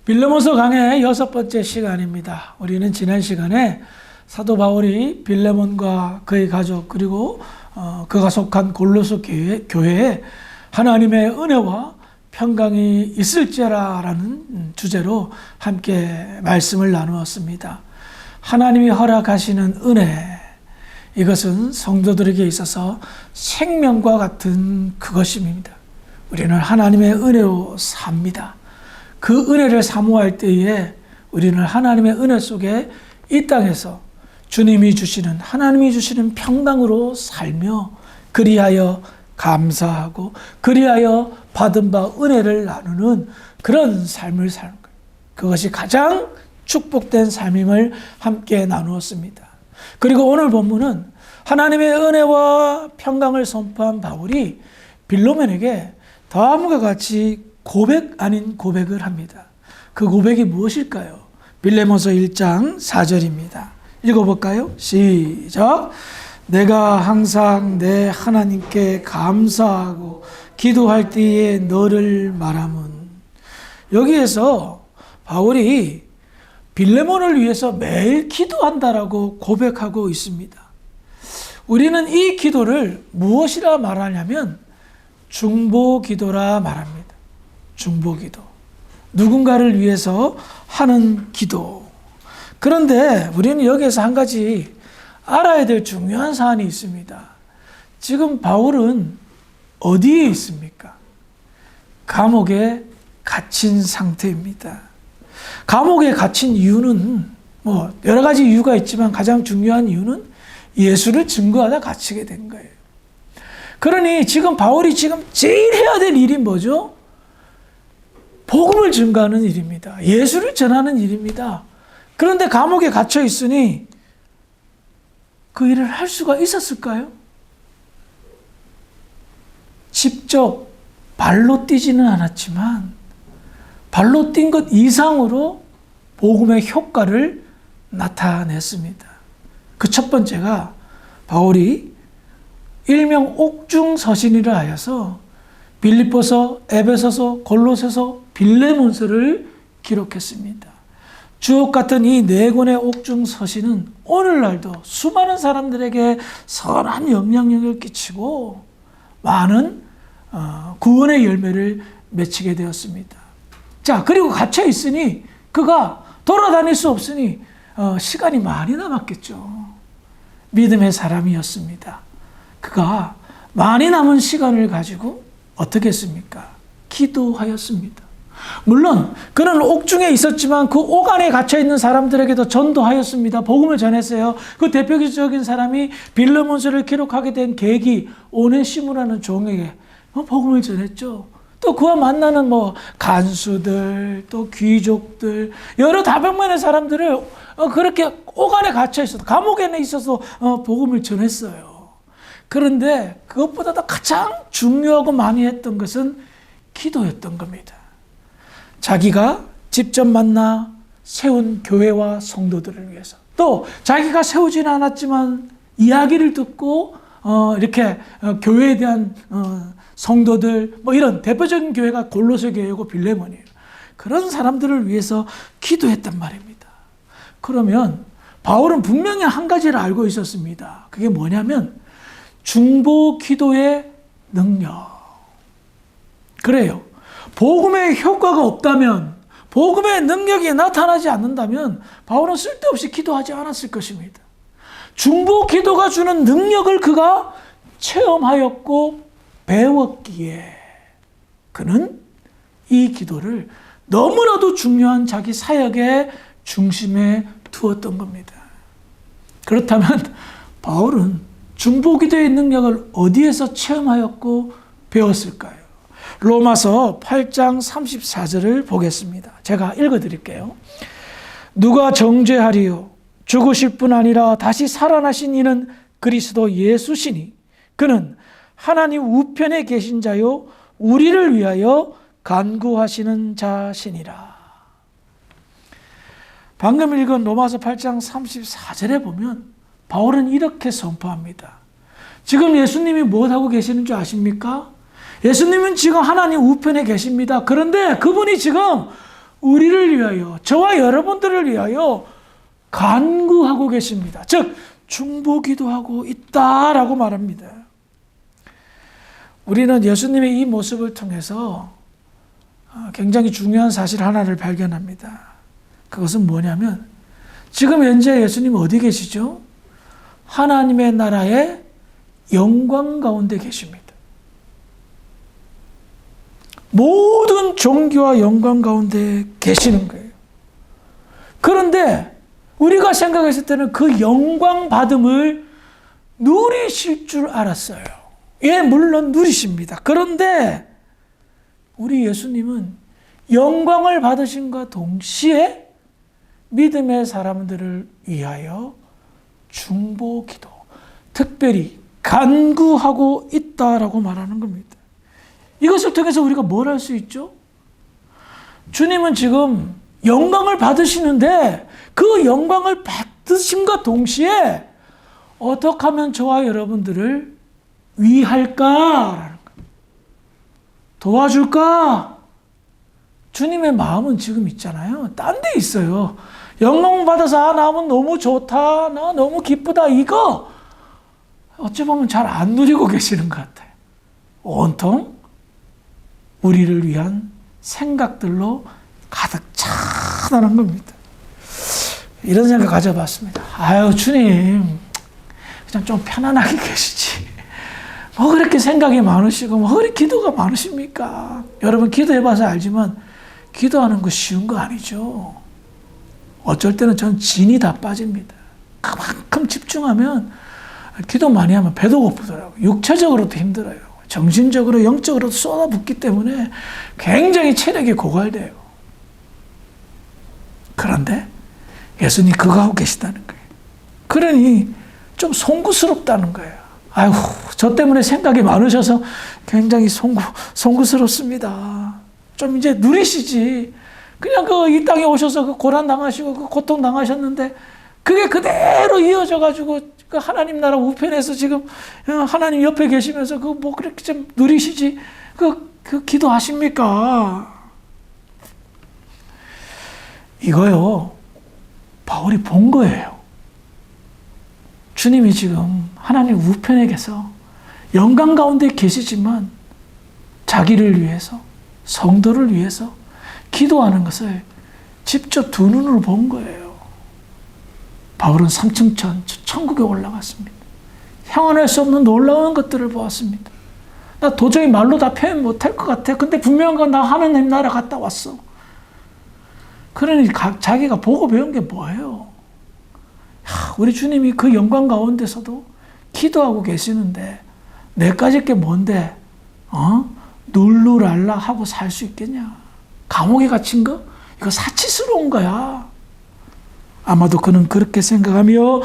빌레몬서 강의 6번째 시간입니다. 우리는 지난 시간에 사도 바울이 빌레몬과 그의 가족 그리고 그가 속한 골로새 교회에 하나님의 은혜와 평강이 있을지라라는 주제로 함께 말씀을 나누었습니다. 하나님이 허락하시는 은혜, 이것은 성도들에게 있어서 생명과 같은 그것입니다. 우리는 하나님의 은혜로 삽니다. 그 은혜를 사모할 때에 우리는 하나님의 은혜 속에 이 땅에서 주님이 주시는, 하나님이 주시는 평강으로 살며 그리하여 감사하고 그리하여 받은 바 은혜를 나누는 그런 삶을 사는 거예요. 그것이 가장 축복된 삶임을 함께 나누었습니다. 그리고 오늘 본문은 하나님의 은혜와 평강을 선포한 바울이 빌레몬에게 다음과 같이 고백 아닌 고백을 합니다. 그 고백이 무엇일까요? 빌레몬서 1장 4절입니다. 읽어볼까요? 시작. 내가 항상 내 하나님께 감사하고 기도할 때에 너를 말함은. 여기에서 바울이 빌레몬을 위해서 매일 기도한다라고 고백하고 있습니다. 우리는 이 기도를 무엇이라 말하냐면 중보기도라 말합니다. 중보기도. 누군가를 위해서 하는 기도. 그런데 우리는 여기에서 한 가지 알아야 될 중요한 사안이 있습니다. 지금 바울은 어디에 있습니까? 감옥에 갇힌 상태입니다. 감옥에 갇힌 이유는 여러 가지 이유가 있지만 가장 중요한 이유는 예수를 증거하다 갇히게 된 거예요. 그러니 지금 바울이 지금 제일 해야 될 일이 뭐죠? 복음을 증거하는 일입니다. 예수를 전하는 일입니다. 그런데 감옥에 갇혀 있으니 그 일을 할 수가 있었을까요? 직접 발로 뛰지는 않았지만 발로 뛴 것 이상으로 복음의 효과를 나타냈습니다. 그 첫 번째가 바울이 일명 옥중서신이라 하여서 빌립보서, 에베소서, 골로새서, 빌레몬서를 기록했습니다. 주옥 같은 이 네 권의 옥중서신은 오늘날도 수많은 사람들에게 선한 영향력을 끼치고 많은 구원의 열매를 맺히게 되었습니다. 자, 그리고 갇혀 있으니 그가 돌아다닐 수 없으니 시간이 많이 남았겠죠. 믿음의 사람이었습니다. 그가 많이 남은 시간을 가지고 어떻게 했습니까? 기도하였습니다. 물론 그는 옥중에 있었지만 그 옥 안에 갇혀있는 사람들에게도 전도하였습니다. 복음을 전했어요. 그 대표적인 사람이 빌레몬서를 기록하게 된 계기 오네시모라는 종에게 복음을 전했죠. 또 그와 만나는 간수들, 또 귀족들, 여러 다방면의 사람들을 그렇게 옥 안에 갇혀 있어서, 감옥에 있어서 복음을 전했어요. 그런데 그것보다도 가장 중요하고 많이 했던 것은 기도였던 겁니다. 자기가 직접 만나 세운 교회와 성도들을 위해서, 또 자기가 세우지는 않았지만 이야기를 듣고 이렇게 교회에 대한 성도들, 이런 대표적인 교회가 골로새 교회고 빌레몬이에요. 그런 사람들을 위해서 기도했단 말입니다. 그러면 바울은 분명히 한 가지를 알고 있었습니다. 그게 뭐냐면 중보 기도의 능력. 그래요. 복음의 효과가 없다면, 복음의 능력이 나타나지 않는다면 바울은 쓸데없이 기도하지 않았을 것입니다. 중보 기도가 주는 능력을 그가 체험하였고 배웠기에 그는 이 기도를 너무나도 중요한 자기 사역의 중심에 두었던 겁니다. 그렇다면 바울은 중보 기도의 능력을 어디에서 체험하였고 배웠을까요? 로마서 8장 34절을 보겠습니다. 제가 읽어드릴게요. 누가 정죄하리요? 죽으실 뿐 아니라 다시 살아나신 이는 그리스도 예수시니 그는 하나님 우편에 계신 자요 우리를 위하여 간구하시는 자시니라. 방금 읽은 로마서 8장 34절에 보면 바울은 이렇게 선포합니다. 지금 예수님이 무엇하고 계시는 줄 아십니까? 예수님은 지금 하나님 우편에 계십니다. 그런데 그분이 지금 우리를 위하여, 저와 여러분들을 위하여 간구하고 계십니다. 즉 중보기도하고 있다라고 말합니다. 우리는 예수님의 이 모습을 통해서 굉장히 중요한 사실 하나를 발견합니다. 그것은 뭐냐면 지금 현재 예수님 어디 계시죠? 하나님의 나라의 영광 가운데 계십니다. 모든 존귀와 영광 가운데 계시는 거예요. 그런데 우리가 생각했을 때는 그 영광 받음을 누리실 줄 알았어요. 예, 물론 누리십니다. 그런데 우리 예수님은 영광을 받으심과 동시에 믿음의 사람들을 위하여 중보기도, 특별히 간구하고 있다라고 말하는 겁니다. 이것을 통해서 우리가 뭘 할 수 있죠? 주님은 지금 영광을 받으시는데 그 영광을 받으심과 동시에 어떻게 하면 저와 여러분들을 위할까라는 거예요. 도와줄까? 주님의 마음은 지금 있잖아요. 딴 데 있어요. 영광 받아서 나 너무 좋다, 나 너무 기쁘다, 이거 어찌 보면 잘 안 누리고 계시는 것 같아요. 온통 우리를 위한 생각들로 가득 차다는 겁니다. 이런 생각 가져봤습니다. 아유, 주님, 그냥 좀 편안하게 계시지. 뭐 그렇게 생각이 많으시고, 뭐 그렇게 기도가 많으십니까? 여러분, 기도해봐서 알지만, 기도하는 거 쉬운 거 아니죠. 어쩔 때는 전 진이 다 빠집니다. 그만큼 집중하면, 기도 많이 하면 배도 고프더라고요. 육체적으로도 힘들어요. 정신적으로, 영적으로도 쏟아붓기 때문에 굉장히 체력이 고갈돼요. 그런데 예수님 그거 하고 계시다는 거예요. 그러니 좀 송구스럽다는 거예요. 아이고, 저 때문에 생각이 많으셔서 굉장히 송구스럽습니다. 좀 이제 누리시지. 그냥 이 땅에 오셔서 그 고난 당하시고 그 고통 당하셨는데 그게 그대로 이어져 가지고 그 하나님 나라 우편에서 지금 하나님 옆에 계시면서 그 뭐 그렇게 좀 누리시지. 그 기도하십니까? 이거요, 바울이 본 거예요. 주님이 지금 하나님 우편에 계서 영광 가운데 계시지만 자기를 위해서, 성도를 위해서 기도하는 것을 직접 두 눈으로 본 거예요. 바울은 3층 천국에 올라갔습니다. 형언할 수 없는 놀라운 것들을 보았습니다. 나 도저히 말로 다 표현 못할 것 같아. 근데 분명한 건 나 하나님 나라 갔다 왔어. 그러니 자기가 보고 배운 게 뭐예요? 우리 주님이 그 영광 가운데서도 기도하고 계시는데 내까지 게 뭔데 룰루랄라 하고 살 수 있겠냐? 감옥에 갇힌 거? 이거 사치스러운 거야. 아마도 그는 그렇게 생각하며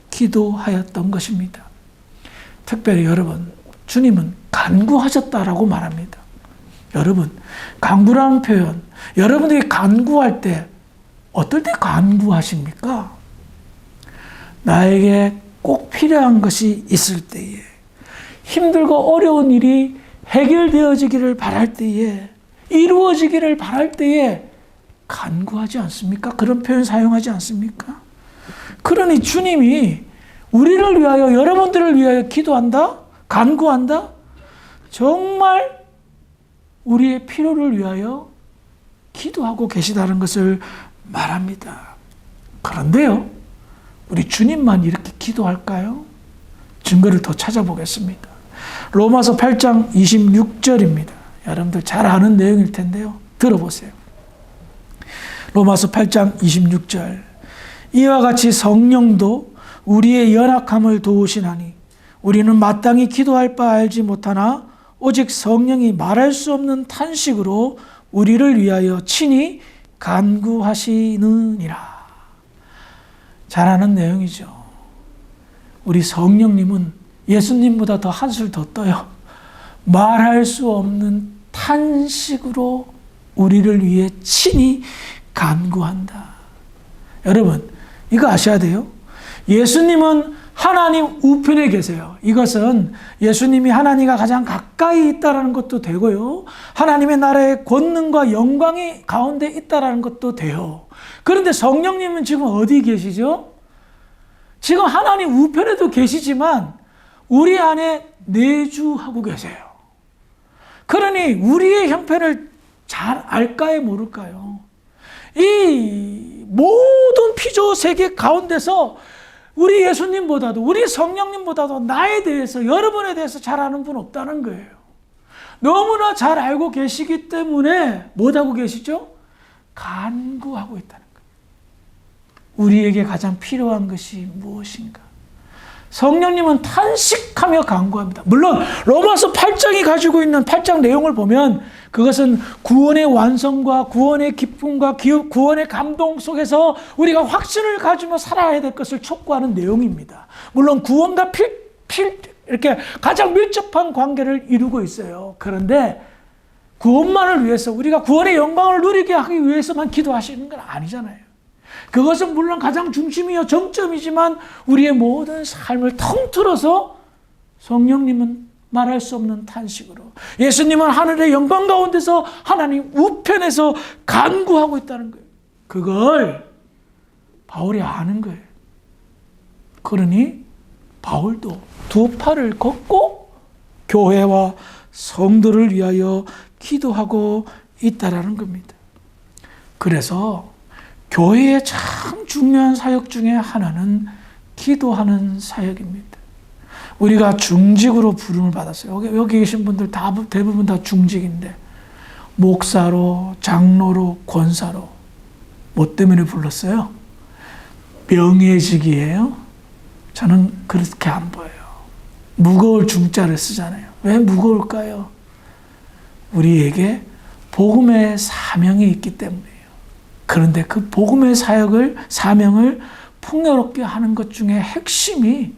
기도하였던 것입니다. 특별히 여러분, 주님은 간구하셨다라고 말합니다. 여러분, 간구라는 표현, 여러분들이 간구할 때 어떨 때 간구하십니까? 나에게 꼭 필요한 것이 있을 때에, 힘들고 어려운 일이 해결되어지기를 바랄 때에, 이루어지기를 바랄 때에 간구하지 않습니까? 그런 표현 사용하지 않습니까? 그러니 주님이 우리를 위하여, 여러분들을 위하여 기도한다? 간구한다? 정말 우리의 필요를 위하여 기도하고 계시다는 것을 말합니다. 그런데요, 우리 주님만 이렇게 기도할까요? 증거를 더 찾아보겠습니다. 로마서 8장 26절입니다. 여러분들 잘 아는 내용일 텐데요. 들어보세요. 로마서 8장 26절. 이와 같이 성령도 우리의 연약함을 도우시나니 우리는 마땅히 기도할 바 알지 못하나 오직 성령이 말할 수 없는 탄식으로 우리를 위하여 친히 간구하시느니라. 잘 아는 내용이죠. 우리 성령님은 예수님보다 더 한술 더 떠요. 말할 수 없는 탄식으로 우리를 위해 친히 간구한다. 여러분, 이거 아셔야 돼요. 예수님은 하나님 우편에 계세요. 이것은 예수님이 하나님과 가장 가까이 있다는 것도 되고요. 하나님의 나라의 권능과 영광이 가운데 있다는 것도 돼요. 그런데 성령님은 지금 어디 계시죠? 지금 하나님 우편에도 계시지만 우리 안에 내주하고 계세요. 그러니 우리의 형편을 잘 알까요, 모를까요? 이 모든 피조 세계 가운데서 우리 예수님보다도, 우리 성령님보다도 나에 대해서, 여러분에 대해서 잘 아는 분 없다는 거예요. 너무나 잘 알고 계시기 때문에 뭐하고 계시죠? 간구하고 있다는 거예요. 우리에게 가장 필요한 것이 무엇인가? 성령님은 탄식하며 간구합니다. 물론 로마서 8장이 가지고 있는 8장 내용을 보면 그것은 구원의 완성과 구원의 기쁨과 구원의 감동 속에서 우리가 확신을 가지며 살아야 될 것을 촉구하는 내용입니다. 물론 구원과 이렇게 가장 밀접한 관계를 이루고 있어요. 그런데 구원만을 위해서, 우리가 구원의 영광을 누리게 하기 위해서만 기도하시는 건 아니잖아요. 그것은 물론 가장 중심이요 정점이지만 우리의 모든 삶을 통틀어서 성령님은 말할 수 없는 탄식으로, 예수님은 하늘의 영광 가운데서 하나님 우편에서 간구하고 있다는 거예요. 그걸 바울이 아는 거예요. 그러니 바울도 두 팔을 걷고 교회와 성도를 위하여 기도하고 있다라는 겁니다. 그래서 교회의 참 중요한 사역 중에 하나는 기도하는 사역입니다. 우리가 중직으로 부름을 받았어요. 여기 계신 분들 대부분 다 중직인데, 목사로, 장로로, 권사로. 뭐 때문에 불렀어요? 명예직이에요? 저는 그렇게 안 보여요. 무거울 중자를 쓰잖아요. 왜 무거울까요? 우리에게 복음의 사명이 있기 때문이에요. 그런데 그 복음의 사명을 풍요롭게 하는 것 중에 핵심이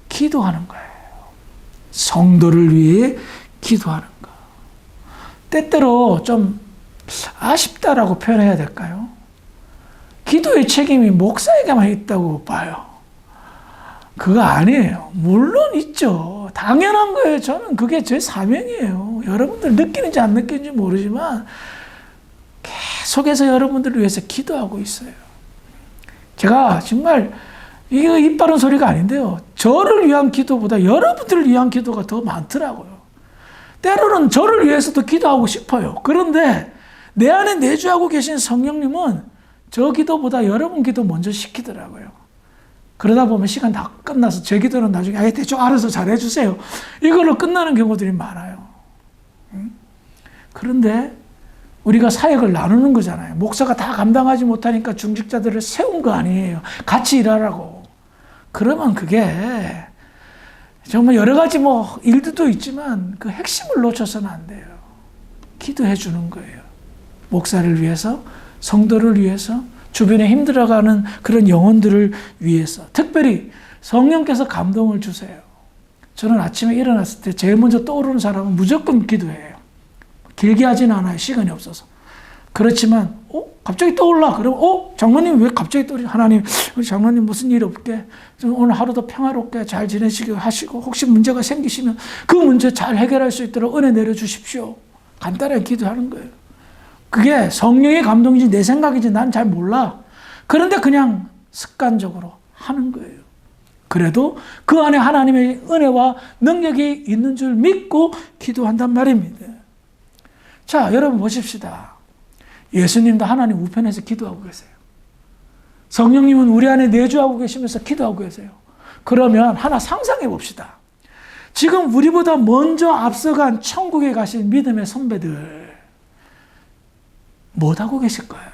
기도하는 거예요. 성도를 위해 기도하는 거. 때때로 좀 아쉽다라고 표현해야 될까요? 기도의 책임이 목사에게만 있다고 봐요. 그거 아니에요. 물론 있죠. 당연한 거예요. 저는 그게 제 사명이에요. 여러분들 느끼는지 안 느끼는지 모르지만 계속해서 여러분들을 위해서 기도하고 있어요. 제가 정말 이거 입 바른 소리가 아닌데요. 저를 위한 기도보다 여러분들을 위한 기도가 더 많더라고요. 때로는 저를 위해서도 기도하고 싶어요. 그런데 내 안에 내주하고 계신 성령님은 저 기도보다 여러분 기도 먼저 시키더라고요. 그러다 보면 시간 다 끝나서 제 기도는 나중에 대충 알아서 잘해주세요. 이걸로 끝나는 경우들이 많아요. 그런데 우리가 사역을 나누는 거잖아요. 목사가 다 감당하지 못하니까 중직자들을 세운 거 아니에요. 같이 일하라고. 그러면 그게 정말 여러 가지 일들도 있지만 그 핵심을 놓쳐서는 안 돼요. 기도해 주는 거예요. 목사를 위해서, 성도를 위해서, 주변에 힘들어가는 그런 영혼들을 위해서. 특별히 성령께서 감동을 주세요. 저는 아침에 일어났을 때 제일 먼저 떠오르는 사람은 무조건 기도해요. 길게 하지는 않아요. 시간이 없어서. 그렇지만 갑자기 떠올라. 그러면 장로님 왜 갑자기 떠오르지? 하나님, 우리 장로님 무슨 일 없게 좀 오늘 하루도 평화롭게 잘 지내시게 하시고, 혹시 문제가 생기시면 그 문제 잘 해결할 수 있도록 은혜 내려주십시오. 간단하게 기도하는 거예요. 그게 성령의 감동인지 내 생각인지 난 잘 몰라. 그런데 그냥 습관적으로 하는 거예요. 그래도 그 안에 하나님의 은혜와 능력이 있는 줄 믿고 기도한단 말입니다. 자, 여러분 보십시다. 예수님도 하나님 우편에서 기도하고 계세요. 성령님은 우리 안에 내주하고 계시면서 기도하고 계세요. 그러면 하나 상상해 봅시다. 지금 우리보다 먼저 앞서간 천국에 가신 믿음의 선배들 못하고 계실까요?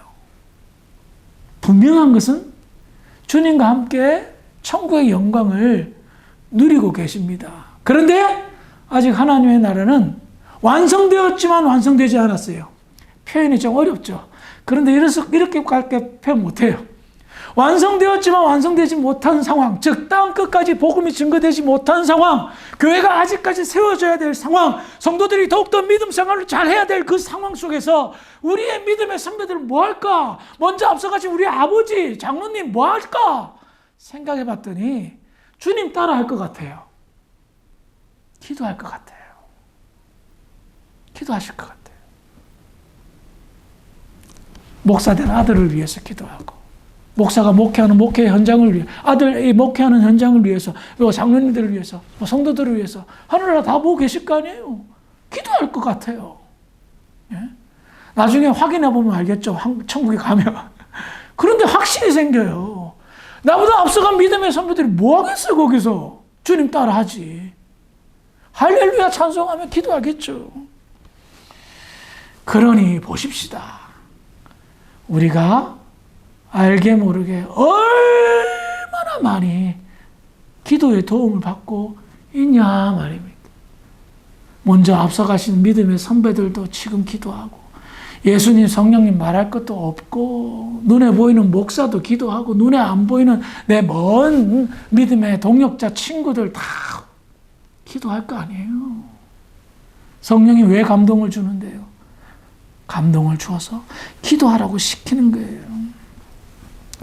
분명한 것은 주님과 함께 천국의 영광을 누리고 계십니다. 그런데 아직 하나님의 나라는 완성되었지만 완성되지 않았어요. 표현이 좀 어렵죠. 그런데 이렇게 표현 못해요. 완성되었지만 완성되지 못한 상황, 즉 땅 끝까지 복음이 증거되지 못한 상황, 교회가 아직까지 세워져야 될 상황, 성도들이 더욱더 믿음 생활을 잘해야 될 그 상황 속에서 우리의 믿음의 선배들은 뭐 할까? 먼저 앞서가신 우리 아버지, 장로님 뭐 할까? 생각해 봤더니 주님 따라 할 것 같아요. 기도할 것 같아요. 기도하실 것 같아요. 목사된 아들을 위해서 기도하고, 목사가 목회하는 목회 현장을 위해, 아들이 목회하는 현장을 위해서, 장로님들을 위해서, 성도들을 위해서, 하늘나라 다 보고 계실 거 아니에요. 기도할 것 같아요. 예? 나중에 확인해 보면 알겠죠. 천국에 가면. 그런데 확신이 생겨요. 나보다 앞서간 믿음의 선배들이 뭐 하겠어요, 거기서. 주님 따라 하지. 할렐루야 찬송하며 기도하겠죠. 그러니 보십시다. 우리가 알게 모르게 얼마나 많이 기도의 도움을 받고 있냐 말입니다. 먼저 앞서가신 믿음의 선배들도 지금 기도하고, 예수님, 성령님 말할 것도 없고, 눈에 보이는 목사도 기도하고, 눈에 안 보이는 내 먼 믿음의 동역자 친구들 다 기도할 거 아니에요. 성령이 왜 감동을 주는데요? 감동을 주어서 기도하라고 시키는 거예요.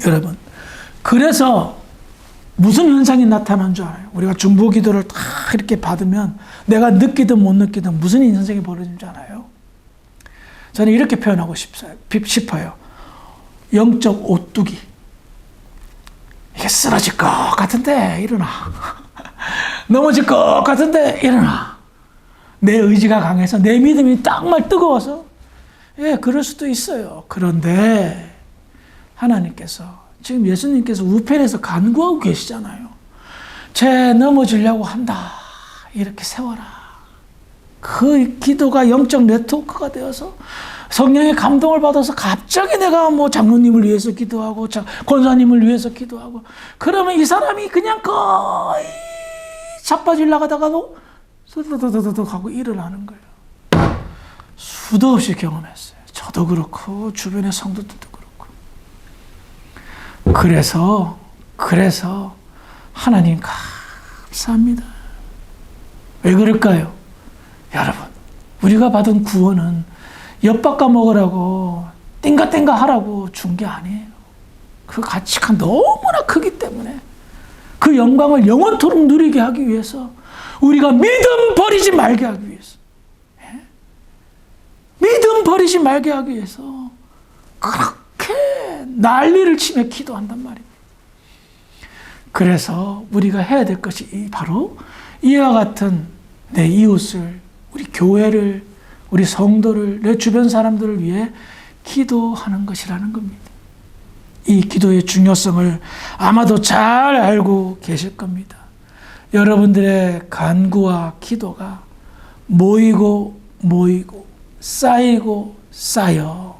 여러분, 그래서 무슨 현상이 나타나는 줄 알아요? 우리가 중보 기도를 다 이렇게 받으면 내가 느끼든 못 느끼든 무슨 현상이 벌어지는 줄 알아요? 저는 이렇게 표현하고 싶어요. 영적 오뚜기. 이게 쓰러질 것 같은데 일어나. 넘어질 것 같은데 일어나. 내 의지가 강해서, 내 믿음이 딱말 뜨거워서, 예, 그럴 수도 있어요. 그런데 하나님께서, 지금 예수님께서 우편에서 간구하고 계시잖아요. 쟤 넘어지려고 한다. 이렇게 세워라. 그 기도가 영적 네트워크가 되어서 성령의 감동을 받아서 갑자기 내가 뭐 장로님을 위해서 기도하고, 권사님을 위해서 기도하고, 그러면 이 사람이 그냥 거의 자빠지려 하다가도 서더더더더 하고 일어나는 거예요. 수도 없이 경험했어요. 저도 그렇고 주변의 성도들도 그렇고. 그래서 하나님 감사합니다. 왜 그럴까요? 여러분, 우리가 받은 구원은 엿바꿔 먹으라고 띵가띵가 하라고 준 게 아니에요. 그 가치가 너무나 크기 때문에 그 영광을 영원토록 누리게 하기 위해서, 우리가 믿음 버리지 말게 하기 위해서, 믿음 버리지 말게 하기 위해서 그렇게 난리를 치며 기도한단 말입니다. 그래서 우리가 해야 될 것이 바로 이와 같은 내 이웃을, 우리 교회를, 우리 성도를, 내 주변 사람들을 위해 기도하는 것이라는 겁니다. 이 기도의 중요성을 아마도 잘 알고 계실 겁니다. 여러분들의 간구와 기도가 모이고 쌓이고 쌓여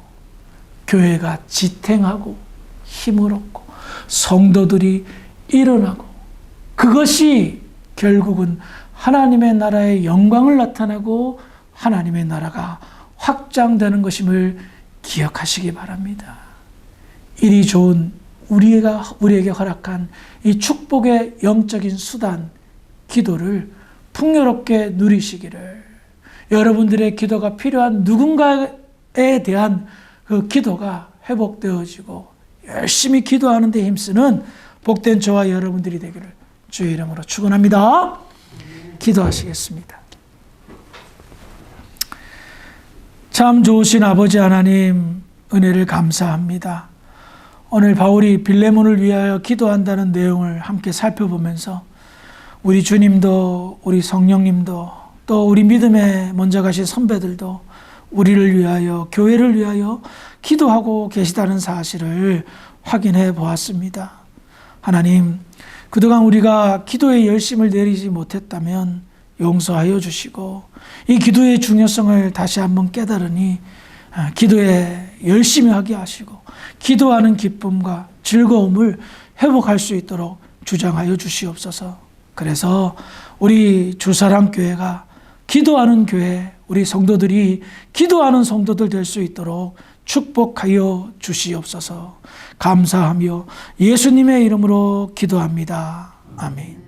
교회가 지탱하고 힘을 얻고 성도들이 일어나고, 그것이 결국은 하나님의 나라의 영광을 나타내고 하나님의 나라가 확장되는 것임을 기억하시기 바랍니다. 이리 좋은 우리에게 허락한 이 축복의 영적인 수단, 기도를 풍요롭게 누리시기를, 여러분들의 기도가 필요한 누군가에 대한 그 기도가 회복되어지고 열심히 기도하는 데 힘쓰는 복된 저와 여러분들이 되기를 주의 이름으로 축원합니다. 기도하시겠습니다. 참 좋으신 아버지 하나님, 은혜를 감사합니다. 오늘 바울이 빌레몬을 위하여 기도한다는 내용을 함께 살펴보면서 우리 주님도, 우리 성령님도, 또 우리 믿음에 먼저 가신 선배들도 우리를 위하여, 교회를 위하여 기도하고 계시다는 사실을 확인해 보았습니다. 하나님, 그동안 우리가 기도의 열심을 내리지 못했다면 용서하여 주시고, 이 기도의 중요성을 다시 한번 깨달으니 기도에 열심히 하게 하시고, 기도하는 기쁨과 즐거움을 회복할 수 있도록 주장하여 주시옵소서. 그래서 우리 주사랑교회가 기도하는 교회, 우리 성도들이 기도하는 성도들 될 수 있도록 축복하여 주시옵소서. 감사하며 예수님의 이름으로 기도합니다. 아멘.